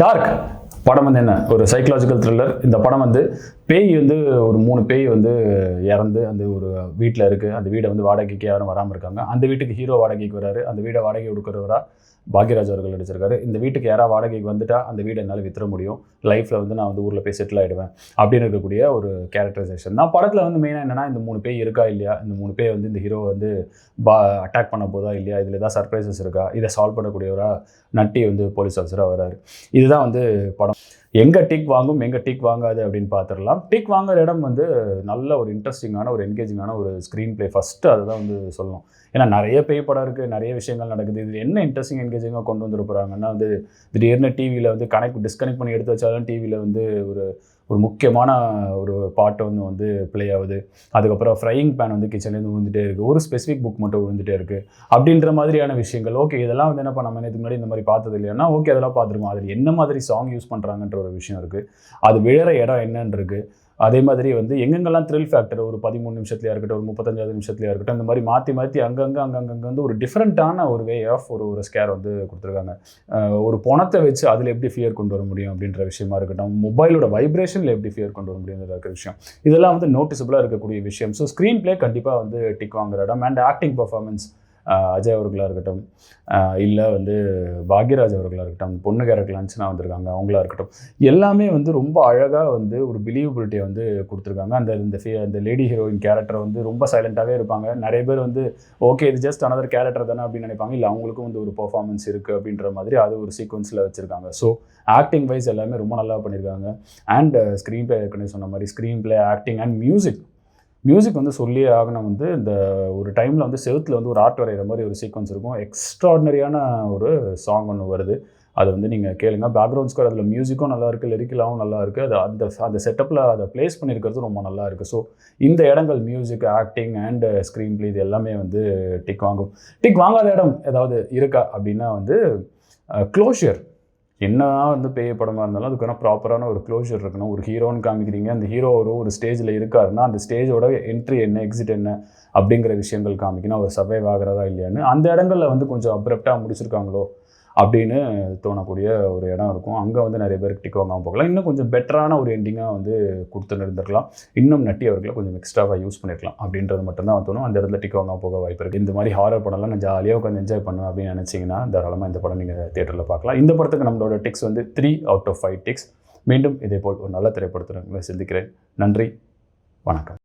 Dark படம் வந்து என்ன ஒரு சைக்கலாஜிக்கல் த்ரில்லர். இந்த படம் வந்து பேய் வந்து ஒரு 3 பேய் வந்து இறந்து அந்த ஒரு வீட்டில் இருக்குது. அந்த வீடை வந்து வாடகைக்கு யாரும் வராமல் இருக்காங்க. அந்த வீட்டுக்கு ஹீரோ வாடகைக்கு வராரு. அந்த வீடை வாடகை கொடுக்குறவரா பாக்யராஜ் அவர்கள் நடிச்சிருக்காரு. இந்த வீட்டுக்கு யாராவது வாடகைக்கு வந்துட்டா அந்த வீடை என்னால் வித்துற முடியும், லைஃப்பில் வந்து நான் வந்து ஊரில் போய் செட்டில் ஆகிடுவேன் அப்படின்னு இருக்கக்கூடிய ஒரு கேரக்டரைசேஷன் தான் படத்தில் வந்து மெயினாக என்னென்னா இந்த 3 பேய் இருக்கா இல்லையா, இந்த 3 பேய் வந்து இந்த ஹீரோ வந்து அட்டாக் பண்ண போதா இல்லையா, இதில் ஏதாவது சர்ப்ரைசஸ் இருக்கா, இதை சால்வ் பண்ணக்கூடியவராக நட்டி வந்து போலீஸ் ஆஃபீஸராக வராரு. இதுதான் வந்து படம். எங்கே டிக் வாங்கும் எங்கே டிக் வாங்காது அப்படின்னு பார்த்துடலாம். டிக் வாங்குற இடம் வந்து நல்ல ஒரு இன்ட்ரெஸ்டிங்கான ஒரு என்கேஜிங்கான ஒரு ஸ்க்ரீன் பிளே ஃபஸ்ட்டு அதை தான் வந்து சொல்லணும். ஏன்னா நிறைய பேய் படம் இருக்குது, நிறைய விஷயங்கள் நடக்குது. இது என்ன இன்ட்ரெஸ்டிங் என்கேஜிங்காக கொண்டு வந்துட போகிறாங்கன்னா வந்து திடீர்னு டிவியில் வந்து டிஸ்கனெக்ட் பண்ணி எடுத்து வச்சாலும் டிவியில் வந்து ஒரு முக்கியமான ஒரு பாட்டு வந்து ப்ளே ஆகுது. அதுக்கப்புறம் ஃப்ரையிங் பேன் வந்து கிச்சன்லேருந்து விழுந்துட்டே இருக்குது, ஒரு ஸ்பெசிஃபிக் புக் மட்டும் விழுந்துட்டே இருக்குது அப்படின்ற மாதிரியான விஷயங்கள். ஓகே, இதெல்லாம் வந்து என்ன நம்ம இதுக்கு முன்னாடி இந்த மாதிரி பார்த்தது இல்லைன்னா ஓகே அதெல்லாம் பார்த்துருக்கோம். அதில் என்ன மாதிரி சாங் யூஸ் பண்ணுறாங்கன்ற ஒரு விஷயம் இருக்குது, அது விழுற இடம் என்னன்னு இருக்குது. அதே மாதிரி வந்து எங்கெங்கெல்லாம் த்ரில் ஃபேக்டர் ஒரு 13 நிமிஷத்துலையா இருக்கட்டும், ஒரு 35 நிமிஷத்துலையா இருக்கட்டும், இந்த மாதிரி மாற்றி அங்கங்கே வந்து ஒரு டிஃப்ரெண்ட்டான ஒரு வே ஆஃப் ஒரு ஸ்கேர் வந்து கொடுத்துருக்காங்க. ஒரு பணத்தை வச்சு அதில் எப்படி ஃபியர் கொண்டு வர முடியும் அப்படின்ற விஷயமா இருக்கட்டும், மொபைலோட வைப்ரேஷனில் எப்படி ஃபியர் கொண்டு வர முடியுங்கிற இருக்கிற விஷயம், இதெல்லாம் வந்து நோட்டிசபிளாக இருக்கக்கூடிய விஷயம். ஸோ ஸ்க்ரீன் பிளே கண்டிப்பாக வந்து டிக் வாங்குற இடம். அண்ட் ஆக்டிங் பர்ஃபார்மன்ஸ் அஜய் அவர்களாக இருக்கட்டும், இல்லை வந்து பாக்யராஜ் அவர்களாக இருக்கட்டும், பொண்ணு கேரக்டர் லஞ்சனா வந்திருக்காங்க அவங்களா இருக்கட்டும், எல்லாமே வந்து ரொம்ப அழகாக வந்து ஒரு பிலீவபிலிட்டியை வந்து கொடுத்துருக்காங்க. அந்த லேடி ஹீரோயின் கேரக்டர் வந்து ரொம்ப சைலண்ட்டாகவே இருப்பாங்க. நிறைய பேர் வந்து ஓகே இது ஜஸ்ட் அனதர் கேரக்டர் தானே அப்படின்னு நினைப்பாங்க. இல்லை அவங்களுக்கும் வந்து ஒரு பர்ஃபார்மன்ஸ் இருக்குது அப்படின்ற மாதிரி அது ஒரு சீக்வன்ஸில் வச்சுருக்காங்க. ஸோ ஆக்டிங் வைஸ் எல்லாமே ரொம்ப நல்லா பண்ணியிருக்காங்க. அண்ட் ஸ்க்ரீன் பிளே ஏற்கனவே சொன்ன மாதிரி screen play, acting and music வந்து சொல்லியே ஆகணும். வந்து இந்த ஒரு டைமில் வந்து செவுத்தில் வந்து ஒரு ஆர்ட் வரைகிற மாதிரி ஒரு சீக்வன்ஸ் இருக்கும். எக்ஸ்ட்ராடினரியான ஒரு சாங் ஒன்று வருது, அது வந்து நீங்கள் கேளுங்க. பேக்ரவுண்ட் ஸ்கோர் அதில் மியூசிக்கும் நல்லாயிருக்கு, லிரிக்கலாகவும் நல்லாயிருக்கு. அது அந்த செட்டப்பில் அதை ப்ளேஸ் பண்ணியிருக்கிறது ரொம்ப நல்லா இருக்குது. ஸோ இந்த இடங்கள் music, acting and screen play இது எல்லாமே வந்து டிக் வாங்கும். டிக் வாங்காத இடம் ஏதாவது இருக்கா அப்படின்னா வந்து க்ளோஷர். என்ன வந்து பேய் படமாக இருந்தாலும் அதுக்கான ப்ராப்பரான ஒரு க்ளோஷர் இருக்கணும். ஒரு ஹீரோன்னு காமிக்கிறீங்க, அந்த ஹீரோ ஒரு ஸ்டேஜில் இருக்காருன்னா அந்த ஸ்டேஜோட என்ட்ரி என்ன, எக்ஸிட் என்ன அப்படிங்கிற விஷயங்கள் காமிக்கணும். அவர் சர்வைவ் ஆகிறதா இல்லையான்னு அந்த இடங்களில் வந்து கொஞ்சம் அப்ரப்டாக முடிச்சிருக்காங்களோ அப்படின்னு தோணக்கூடிய ஒரு இடம் இருக்கும். அங்கே வந்து நிறைய பேருக்கு டிக் வாங்காமல் போகலாம். இன்னும் கொஞ்சம் பெட்டரான ஒரு எண்டிங்காக வந்து கொடுத்துன்னு இருந்திருக்கலாம். இன்னும் நட்டி அவர்களை கொஞ்சம் எக்ஸ்ட்ராவாக யூஸ் பண்ணியிருக்கலாம் அப்படின்றது மட்டும்தான் தோணும். அந்த இடத்துல டிக் வாங்காமல் போக வாய்ப்பு இருக்குது. இந்த மாதிரி ஹாரர் படம்லாம் நான் ஜாலியாக உட்காந்து என்ஜாய் பண்ணுவேன் அப்படின்னு நினச்சிங்கன்னா தாராளமாக இந்த படம் நீங்கள் தியேட்டரில் பார்க்கலாம். இந்த படத்துக்கு நம்மளோட டிக்ஸ் வந்து 3 out of 5 டிக்ஸ். மீண்டும் இதேபோல் ஒரு நல்ல திரைப்படத்தில் உங்களை சந்திக்கிறேன். நன்றி, வணக்கம்.